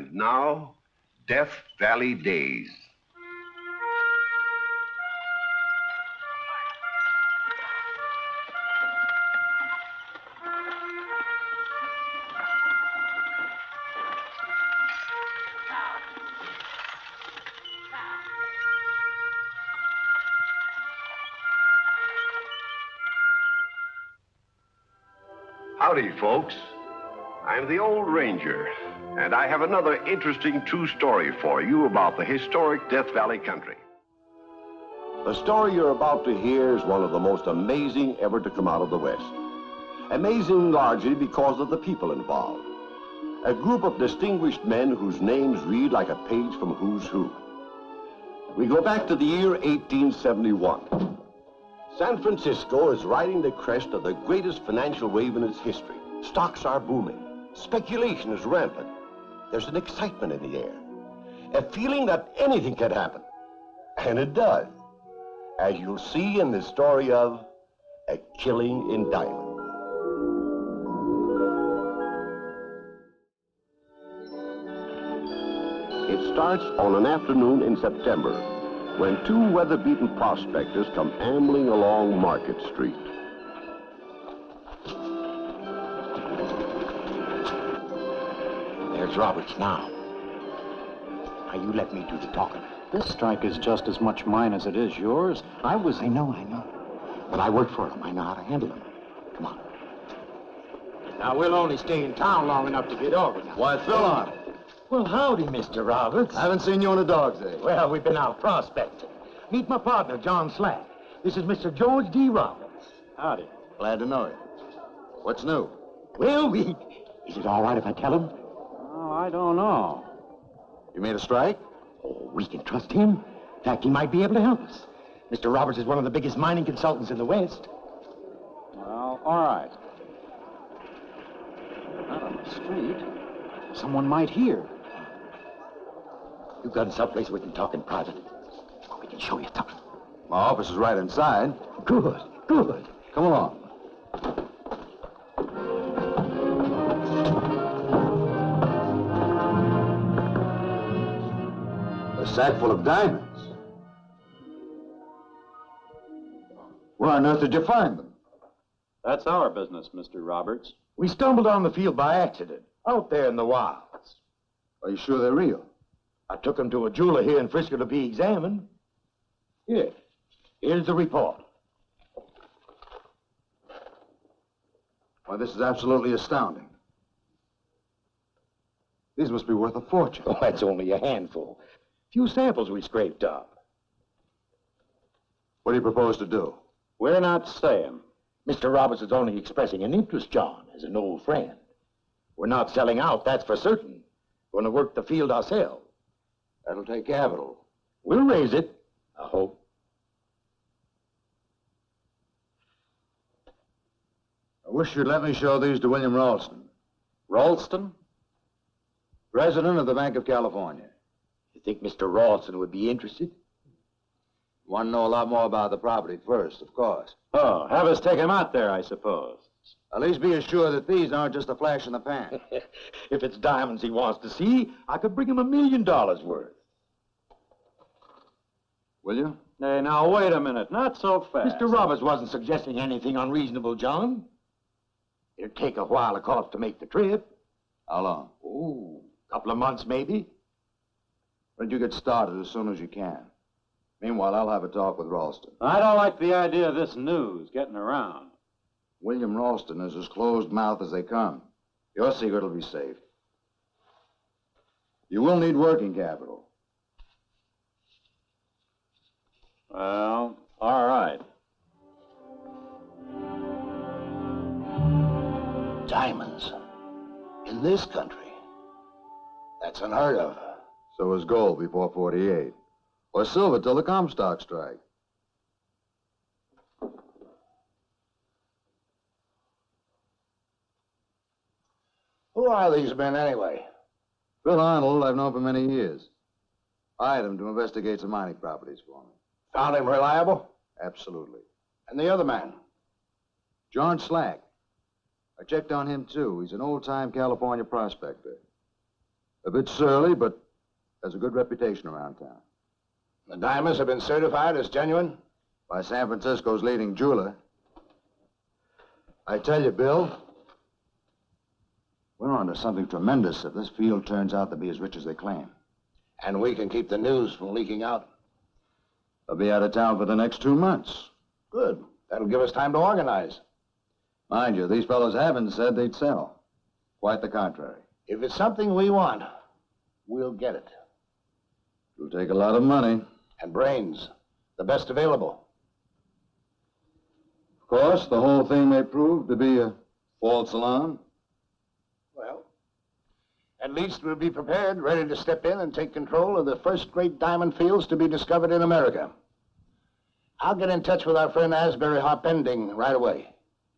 And now, Death Valley Days. Howdy, folks. I'm the old ranger, and I have another interesting true story for you about the historic Death Valley country. The story you're about to hear is one of the most amazing ever to come out of the West. Amazing largely because of the people involved. A group of distinguished men whose names read like a page from Who's Who. We go back to the year 1871. San Francisco is riding the crest of the greatest financial wave in its history. Stocks are booming. Speculation is rampant. There's an excitement in the air. A feeling that anything can happen. And it does. As you'll see in the story of A Killing in Diamond. It starts on an afternoon in September, when two weather-beaten prospectors come ambling along Market Street. There's Roberts now. Now you let me do the talking. This strike is just as much mine as it is yours. I know. But I work for him. I know how to handle him. Come on. Now, we'll only stay in town long enough to get over now. Why, Phil Arnold. Well, howdy, Mr. Roberts. I haven't seen you in a dog's age. Well, we've been out prospecting. Meet my partner, John Slack. This is Mr. George D. Roberts. Howdy. Glad to know you. What's new? Well, is it all right if I tell him? Oh, I don't know. You made a strike? Oh, we can trust him. In fact, he might be able to help us. Mr. Roberts is one of the biggest mining consultants in the West. Well, all right. Not on the street. Someone might hear. You got someplace we can talk in private? We can show you something. My office is right inside. Good. Come along. A sack full of diamonds. Where on earth did you find them? That's our business, Mr. Roberts. We stumbled on the field by accident, out there in the wilds. Are you sure they're real? I took them to a jeweler here in Frisco to be examined. Here's the report. Why, this is absolutely astounding. These must be worth a fortune. Oh, that's only a handful. Few samples we scraped up. What do you propose to do? We're not saying. Mr. Roberts is only expressing an interest, John, as an old friend. We're not selling out, that's for certain. Going to work the field ourselves. That'll take capital. We'll raise it, I hope. I wish you'd let me show these to William Ralston, Ralston? president of the Bank of California. You think Mr. Ralston would be interested? You want to know a lot more about the property first, of course. Oh, have us take him out there, I suppose. At least be assured that these aren't just a flash in the pan. If it's diamonds he wants to see, I could bring him $1 million worth. Will you? Hey, now, wait a minute. Not so fast. Mr. Roberts wasn't suggesting anything unreasonable, John. It'd take a while, of course, to make the trip. How long? Oh, a couple of months, maybe. When you get started as soon as you can. Meanwhile, I'll have a talk with Ralston. I don't like the idea of this news getting around. William Ralston is as closed-mouthed as they come. Your secret will be safe. You will need working capital. Well, all right. Diamonds. In this country. That's unheard of. So was gold before 48. Or silver till the Comstock strike. Who are these men, anyway? Phil Arnold, I've known for many years. I hired him to investigate some mining properties for me. Found him reliable? Absolutely. And the other man? John Slack. I checked on him, too. He's an old-time California prospector. A bit surly, but has a good reputation around town. The diamonds have been certified as genuine? By San Francisco's leading jeweler. I tell you, Bill, we're onto something tremendous if this field turns out to be as rich as they claim. And we can keep the news from leaking out? They'll be out of town for the next 2 months. Good. That'll give us time to organize. Mind you, these fellows haven't said they'd sell. Quite the contrary. If it's something we want, we'll get it. It'll take a lot of money. And brains. The best available. Of course, the whole thing may prove to be a false alarm. Well, at least we'll be prepared, ready to step in and take control of the first great diamond fields to be discovered in America. I'll get in touch with our friend Asbury Harpending right away.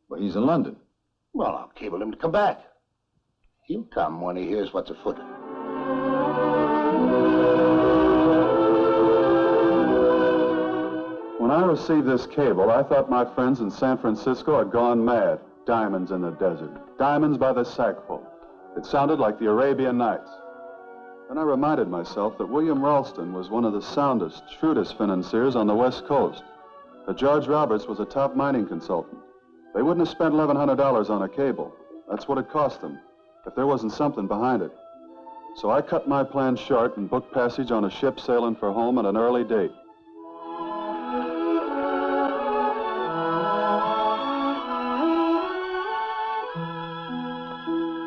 Well, he's in London. Well, I'll cable him to come back. He'll come when he hears what's afoot. When I received this cable, I thought my friends in San Francisco had gone mad. Diamonds in the desert. Diamonds by the sackful. It sounded like the Arabian Nights. Then I reminded myself that William Ralston was one of the soundest, shrewdest financiers on the West Coast. That George Roberts was a top mining consultant. They wouldn't have spent $1,100 on a cable. That's what it cost them, if there wasn't something behind it. So I cut my plans short and booked passage on a ship sailing for home at an early date.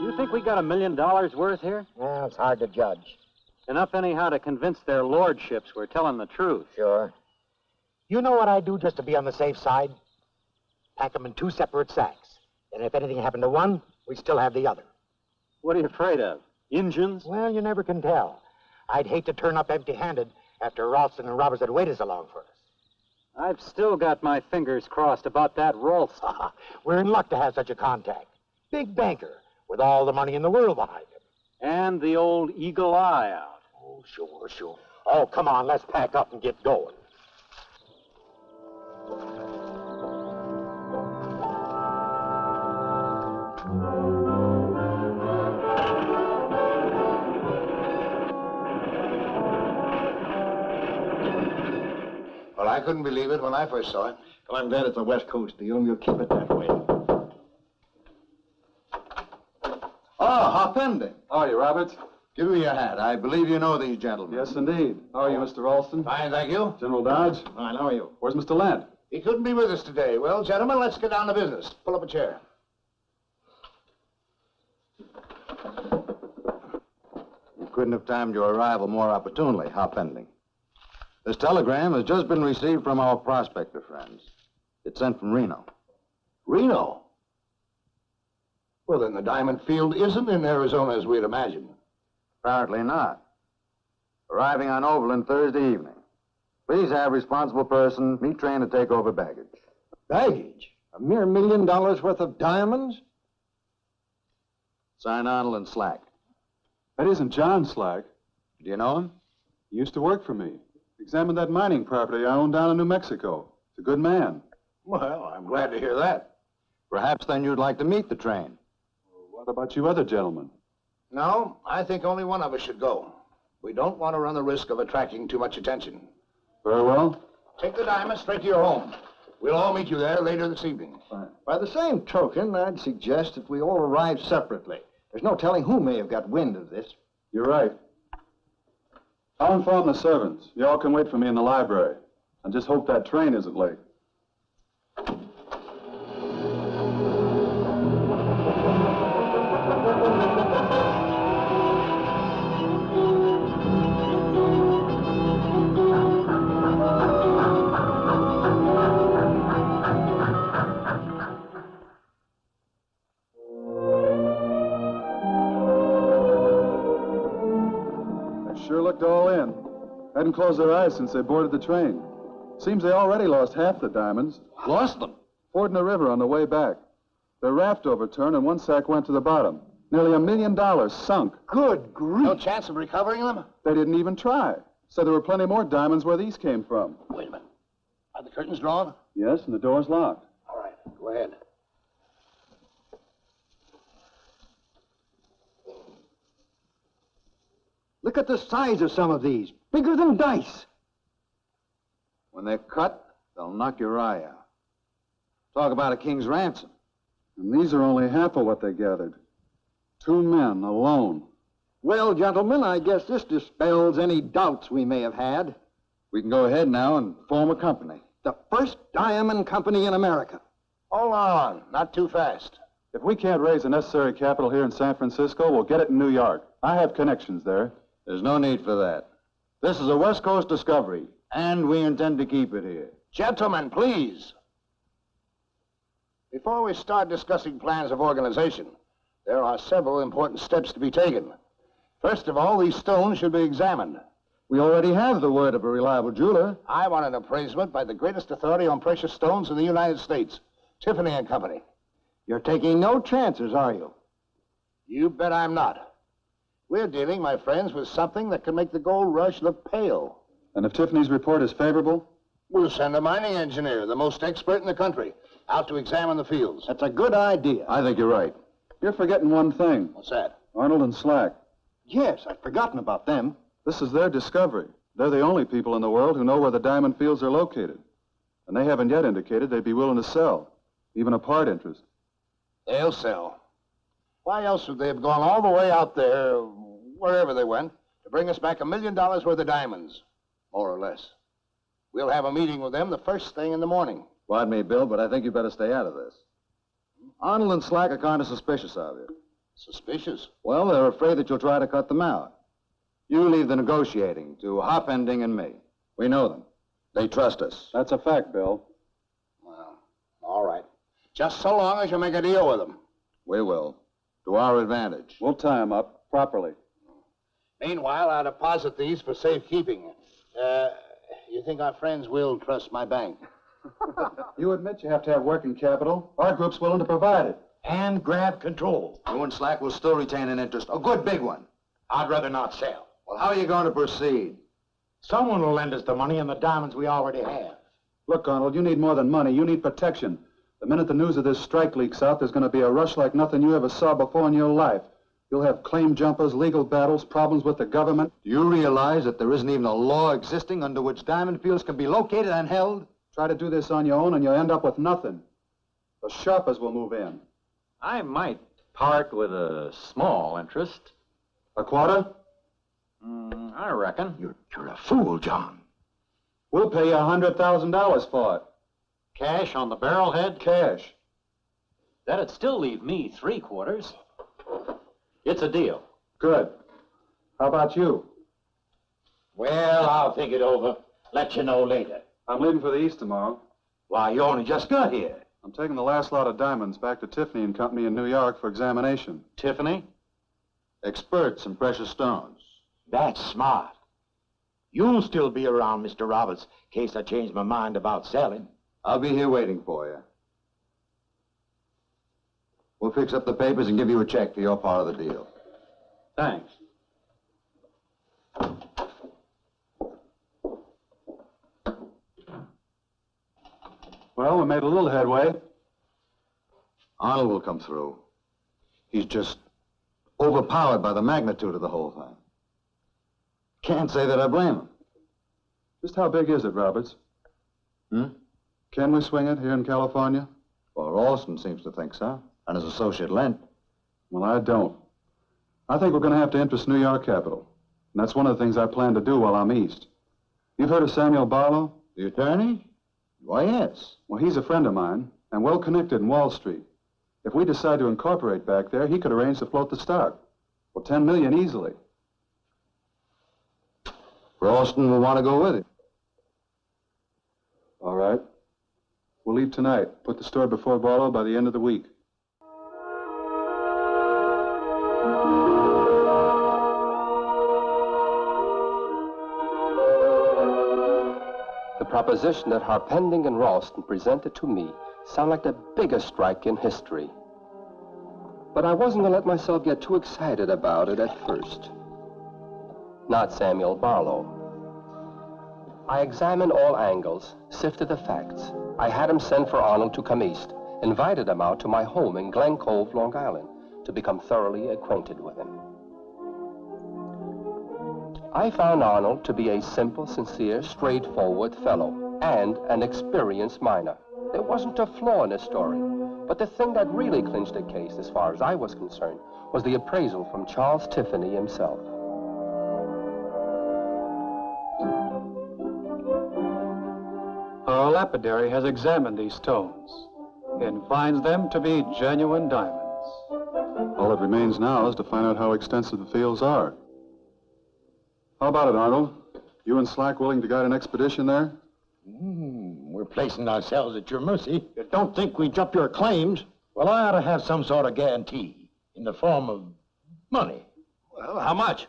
You think we got $1 million worth here? Well, it's hard to judge. Enough anyhow to convince their lordships we're telling the truth. Sure. You know what I'd do just to be on the safe side? Pack them in 2 separate sacks. And if anything happened to one, we'd still have the other. What are you afraid of? Injuns? Well, you never can tell. I'd hate to turn up empty-handed after Ralston and Roberts had waited so long for us. I've still got my fingers crossed about that Ralston. We're in luck to have such a contact. Big banker, with all the money in the world behind him. And the old eagle eye out. Oh, sure. Oh, come on, let's pack up and get going. Well, I couldn't believe it when I first saw it. Well, I'm glad it's a West Coast deal, and we'll keep it that way. Harpending. How are you, Roberts? Give me your hat. I believe you know these gentlemen. Yes, indeed. How are you, Mr. Ralston? Fine, thank you. General Dodge? Fine, how are you? Where's Mr. Lant? He couldn't be with us today. Well, gentlemen, let's get down to business. Pull up a chair. You couldn't have timed your arrival more opportunely, Harpending. This telegram has just been received from our prospector friends. It's sent from Reno. Reno? Well, then the diamond field isn't in Arizona as we'd imagined. Apparently not. Arriving on Overland Thursday evening. Please have responsible person meet train to take over baggage. Baggage? A mere $1 million worth of diamonds? Sign Arnold and Slack. That isn't John Slack. Do you know him? He used to work for me. Examined that mining property I own down in New Mexico. He's a good man. Well, I'm glad to hear that. Perhaps then you'd like to meet the train. What about you other gentlemen? No, I think only one of us should go. We don't want to run the risk of attracting too much attention. Very well. Take the diamond straight to your home. We'll all meet you there later this evening. Fine. By the same token, I'd suggest that we all arrive separately. There's no telling who may have got wind of this. You're right. I'll inform the servants. You all can wait for me in the library. And just hope that train isn't late. Sure looked all in. Hadn't closed their eyes since they boarded the train. Seems they already lost half the diamonds. Lost them? Fording the river on the way back. Their raft overturned and one sack went to the bottom. Nearly $1 million sunk. Good grief. No chance of recovering them? They didn't even try. Said there were plenty more diamonds where these came from. Wait a minute. Are the curtains drawn? Yes, and the door's locked. All right, go ahead. Look at the size of some of these. Bigger than dice. When they're cut, they'll knock your eye out. Talk about a king's ransom. And these are only half of what they gathered. 2 men alone. Well, gentlemen, I guess this dispels any doubts we may have had. We can go ahead now and form a company. The first diamond company in America. Hold on, not too fast. If we can't raise the necessary capital here in San Francisco, we'll get it in New York. I have connections there. There's no need for that. This is a West Coast discovery, and we intend to keep it here. Gentlemen, please. Before we start discussing plans of organization, there are several important steps to be taken. First of all, these stones should be examined. We already have the word of a reliable jeweler. I want an appraisement by the greatest authority on precious stones in the United States, Tiffany and Company. You're taking no chances, are you? You bet I'm not. We're dealing, my friends, with something that can make the gold rush look pale. And if Tiffany's report is favorable? We'll send a mining engineer, the most expert in the country, out to examine the fields. That's a good idea. I think you're right. You're forgetting one thing. What's that? Arnold and Slack. Yes, I'd forgotten about them. This is their discovery. They're the only people in the world who know where the diamond fields are located. And they haven't yet indicated they'd be willing to sell, even a part interest. They'll sell. Why else would they have gone all the way out there, wherever they went, to bring us back $1 million worth of diamonds, more or less? We'll have a meeting with them the first thing in the morning. Pardon me, Bill, but I think you better stay out of this. Arnold and Slack are kind of suspicious of you. Suspicious? Well, they're afraid that you'll try to cut them out. You leave the negotiating to Hopending and me. We know them. They trust us. That's a fact, Bill. Well, all right. Just so long as you make a deal with them. We will. To our advantage. We'll tie them up properly. Meanwhile, I'll deposit these for safekeeping. You think our friends will trust my bank? You admit you have to have working capital. Our group's willing to provide it. And grab control. You and Slack will still retain an interest. A good big one. I'd rather not sell. Well, how are you going to proceed? Someone will lend us the money and the diamonds we already have. Look, Arnold, you need more than money. You need protection. The minute the news of this strike leaks out, there's going to be a rush like nothing you ever saw before in your life. You'll have claim jumpers, legal battles, problems with the government. Do you realize that there isn't even a law existing under which diamond fields can be located and held? Try to do this on your own and you'll end up with nothing. The shoppers will move in. I might part with a small interest. A quarter? I reckon. You're a fool, John. We'll pay you $100,000 for it. Cash on the barrelhead? Cash. That'd still leave me 3/4. It's a deal. Good. How about you? Well, I'll think it over. Let you know later. I'm leaving for the East tomorrow. Why, you only just got here. I'm taking the last lot of diamonds back to Tiffany and Company in New York for examination. Tiffany? Experts in precious stones. That's smart. You'll still be around, Mr. Roberts, in case I change my mind about selling. I'll be here waiting for you. We'll fix up the papers and give you a check for your part of the deal. Thanks. Well, we made a little headway. Arnold will come through. He's just overpowered by the magnitude of the whole thing. Can't say that I blame him. Just how big is it, Roberts? Can we swing it here in California? Well, Ralston seems to think so. And his associate Lent. Well, I don't. I think we're going to have to interest New York capital. And that's one of the things I plan to do while I'm east. You've heard of Samuel Barlow? The attorney? Why, yes. Well, he's a friend of mine and well connected in Wall Street. If we decide to incorporate back there, he could arrange to float the stock. Well, $10 million easily. Ralston will want to go with it. All right. We'll leave tonight. Put the store before Barlow by the end of the week. The proposition that Harpending and Ralston presented to me sounded like the biggest strike in history. But I wasn't going to let myself get too excited about it at first. Not Samuel Barlow. I examined all angles, sifted the facts. I had him send for Arnold to come east, invited him out to my home in Glen Cove, Long Island, to become thoroughly acquainted with him. I found Arnold to be a simple, sincere, straightforward fellow and an experienced miner. There wasn't a flaw in his story. But the thing that really clinched the case, as far as I was concerned, was the appraisal from Charles Tiffany himself. Our lapidary has examined these stones and finds them to be genuine diamonds. All that remains now is to find out how extensive the fields are. How about it, Arnold? You and Slack willing to guide an expedition there? We're placing ourselves at your mercy. You don't think we jump your claims? Well, I ought to have some sort of guarantee in the form of money. Well, how much?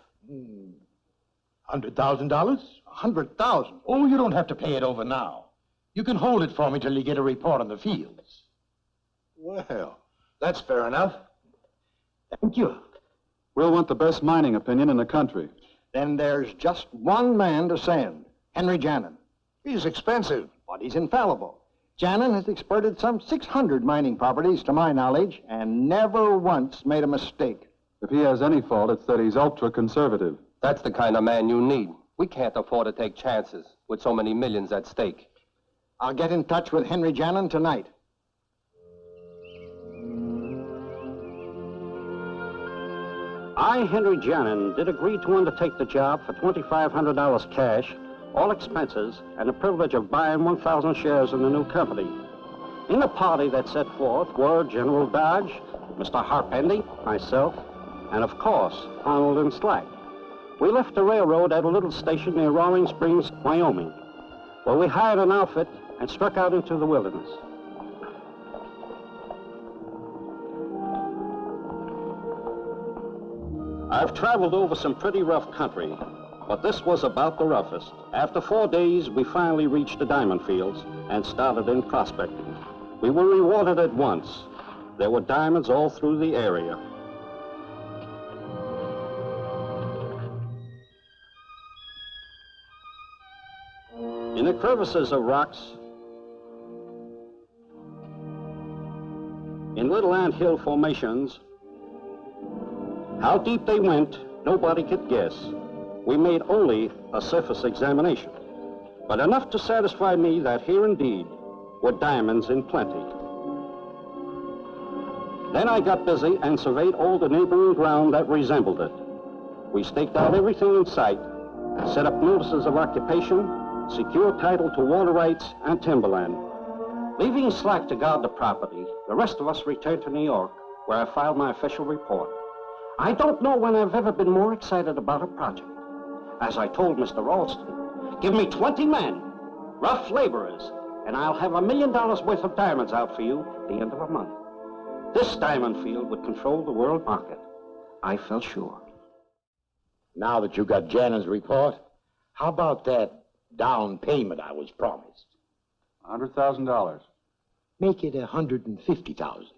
$100,000? $100,000. Oh, you don't have to pay it over now. You can hold it for me till you get a report on the fields. Well, that's fair enough. Thank you. We'll want the best mining opinion in the country. Then there's just one man to send, Henry Jannon. He's expensive, but he's infallible. Jannon has experted some 600 mining properties, to my knowledge, and never once made a mistake. If he has any fault, it's that he's ultra-conservative. That's the kind of man you need. We can't afford to take chances with so many millions at stake. I'll get in touch with Henry Jannon tonight. I, Henry Jannon, did agree to undertake the job for $2,500 cash, all expenses, and the privilege of buying 1,000 shares in the new company. In the party that set forth were General Dodge, Mr. Harpendy, myself, and of course, Arnold and Slack. We left the railroad at a little station near Roaring Springs, Wyoming, where we hired an outfit and struck out into the wilderness. I've traveled over some pretty rough country, but this was about the roughest. After 4 days, we finally reached the diamond fields and started in prospecting. We were rewarded at once. There were diamonds all through the area. In the crevices of rocks, in little anthill formations, how deep they went, nobody could guess. We made only a surface examination, but enough to satisfy me that here indeed were diamonds in plenty. Then I got busy and surveyed all the neighboring ground that resembled it. We staked out everything in sight, set up notices of occupation, secured title to water rights and timberland. Leaving Slack to guard the property, the rest of us returned to New York, where I filed my official report. I don't know when I've ever been more excited about a project. As I told Mr. Ralston, give me 20 men, rough laborers, and I'll have $1 million worth of diamonds out for you at the end of a month. This diamond field would control the world market. I felt sure. Now that you got Jannon's report, how about that down payment I was promised? $100,000. Make it $150,000.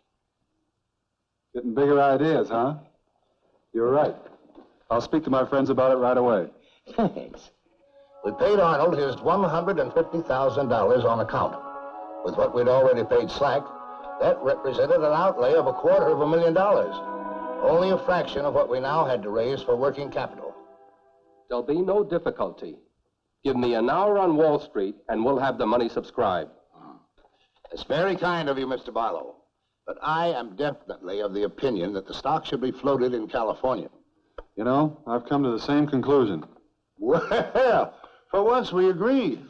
Getting bigger ideas, huh? You're right. I'll speak to my friends about it right away. Thanks. We paid Arnold his $150,000 on account. With what we'd already paid Slack, that represented an outlay of $250,000. Only a fraction of what we now had to raise for working capital. There'll be no difficulty. Give me an hour on Wall Street, and we'll have the money subscribed. It's very kind of you, Mr. Barlow. But I am definitely of the opinion that the stock should be floated in California. You know, I've come to the same conclusion. Well, for once we agree.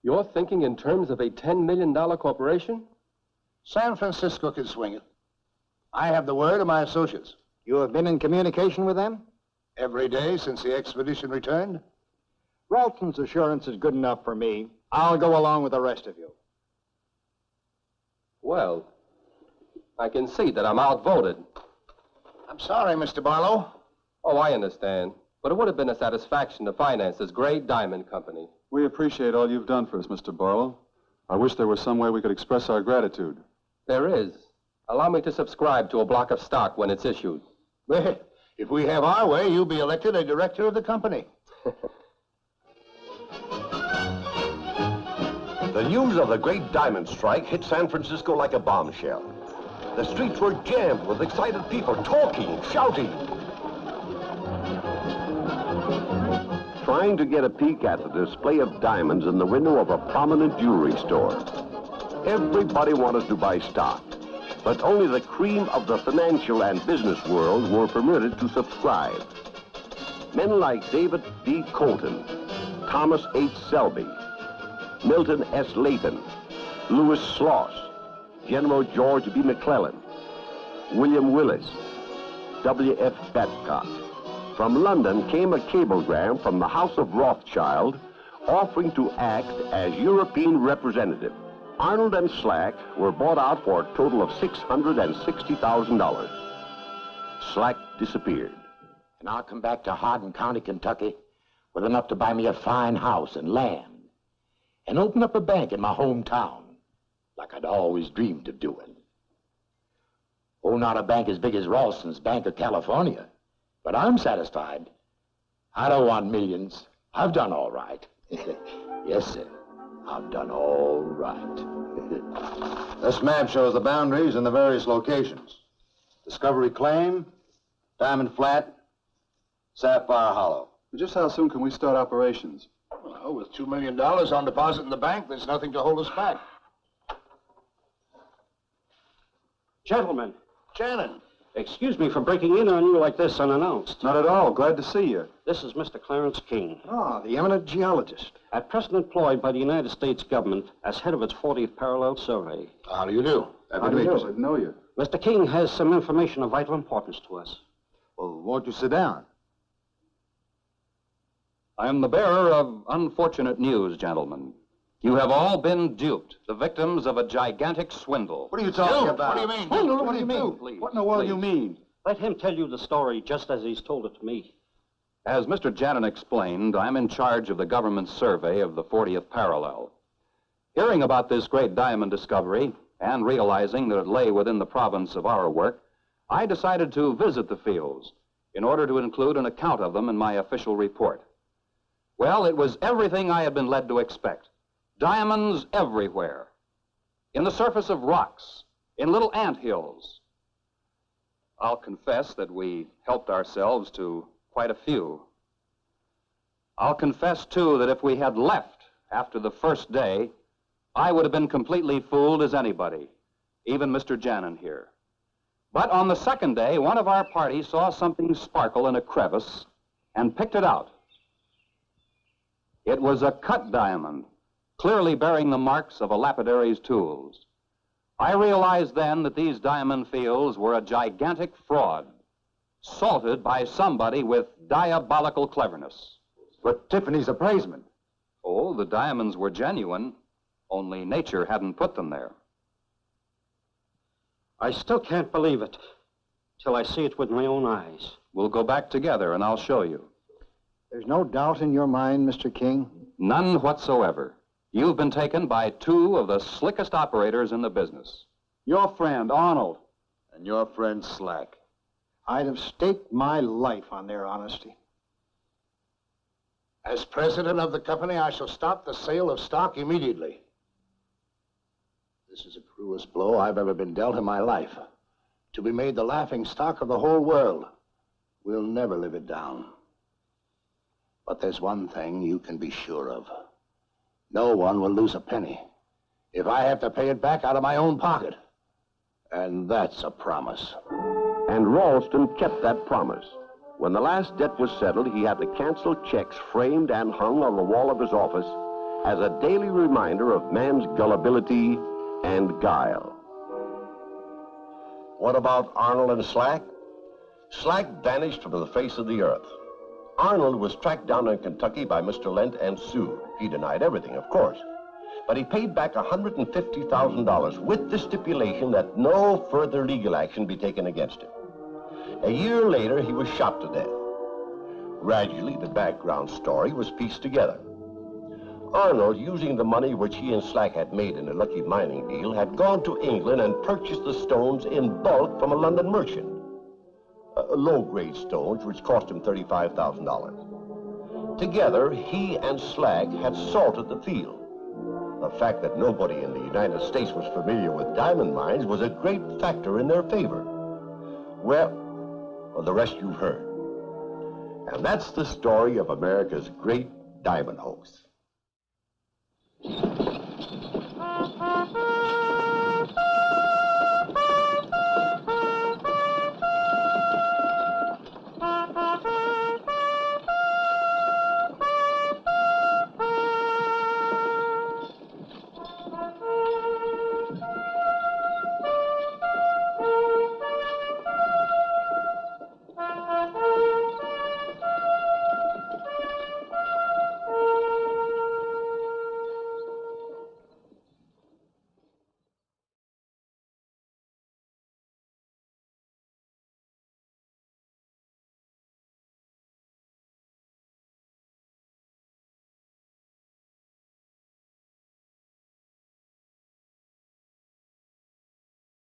You're thinking in terms of a $10 million corporation? San Francisco can swing it. I have the word of my associates. You have been in communication with them? Every day since the expedition returned. Ralston's assurance is good enough for me. I'll go along with the rest of you. Well, I can see that I'm outvoted. I'm sorry, Mr. Barlow. Oh, I understand. But it would have been a satisfaction to finance this great diamond company. We appreciate all you've done for us, Mr. Barlow. I wish there was some way we could express our gratitude. There is. Allow me to subscribe to a block of stock when it's issued. Well, if we have our way, you'll be elected a director of the company. The news of the great diamond strike hit San Francisco like a bombshell. The streets were jammed with excited people talking, shouting. trying to get a peek at the display of diamonds in the window of a prominent jewelry store. Everybody wanted to buy stock, but only the cream of the financial and business world were permitted to subscribe. Men like David D. Colton, Thomas H. Selby, Milton S. Layton, Louis Sloss, General George B. McClellan, William Willis, W.F. Babcock. From London came a cablegram from the House of Rothschild offering to act as European representative. Arnold and Slack were bought out for a total of $660,000. Slack disappeared. And I'll come back to Hardin County, Kentucky, with enough to buy me a fine house and land, and open up a bank in my hometown, like I'd always dreamed of doing. Oh, not a bank as big as Ralston's Bank of California, but I'm satisfied. I don't want millions. I've done all right. Yes, sir. I've done all right. This map shows the boundaries and the various locations. Discovery Claim, Diamond Flat, Sapphire Hollow. Just how soon can we start operations? Well, with $2 million on deposit in the bank, there's nothing to hold us back. Gentlemen, Shannon. excuse me for breaking in on you like this unannounced. Not at all. Glad to see you. This is Mr. Clarence King, Ah, the eminent geologist. at present employed by the United States government as head of its 40th parallel survey. How do you do? How do you do? I know you. Mr. King has some information of vital importance to us. Well, won't you sit down? I am the bearer of unfortunate news, gentlemen. You have all been duped, the victims of a gigantic swindle. What are you talking about? What do you mean? Swindle? What do you mean? Please, What in the world do you please. mean? Let him tell you the story just as he's told it to me. As Mr. Jannon explained, I'm in charge of the government survey of the 40th parallel. Hearing about this great diamond discovery and realizing that it lay within the province of our work, I decided to visit the fields in order to include an account of them in my official report. Well, it was everything I had been led to expect. Diamonds everywhere. In the surface of rocks, in little anthills. I'll confess that we helped ourselves to quite a few. I'll confess, too, that if we had left after the first day, I would have been completely fooled as anybody, even Mr. Jannon here. But on the second day, one of our party saw something sparkle in a crevice and picked it out. It was a cut diamond, clearly bearing the marks of a lapidary's tools. I realized then that these diamond fields were a gigantic fraud, salted by somebody with diabolical cleverness. But Tiffany's appraisement. Oh, the diamonds were genuine, only nature hadn't put them there. I still can't believe it till I see it with my own eyes. We'll go back together and I'll show you. There's no doubt in your mind, Mr. King? None whatsoever. You've been taken by two of the slickest operators in the business. Your friend, Arnold. And your friend Slack. I'd have staked my life on their honesty. As president of the company, I shall stop the sale of stock immediately. This is the cruelest blow I've ever been dealt in my life. To be made the laughing stock of the whole world. We'll never live it down. But there's one thing you can be sure of. No one will lose a penny if I have to pay it back out of my own pocket. And that's a promise. And Ralston kept that promise. When the last debt was settled, he had the canceled checks framed and hung on the wall of his office as a daily reminder of man's gullibility and guile. What about Arnold and Slack? Slack vanished from the face of the earth. Arnold was tracked down in Kentucky by Mr. Lent and sued. He denied everything, of course. But he paid back $150,000 with the stipulation that no further legal action be taken against him. A year later, he was shot to death. Gradually, the background story was pieced together. Arnold, using the money which he and Slack had made in a lucky mining deal, had gone to England and purchased the stones in bulk from a London merchant. Low-grade stones, which cost him $35,000. Together, he and Slack had salted the field. The fact that nobody in the United States was familiar with diamond mines was a great factor in their favor. Well, the rest you've heard. And that's the story of America's great diamond hoax.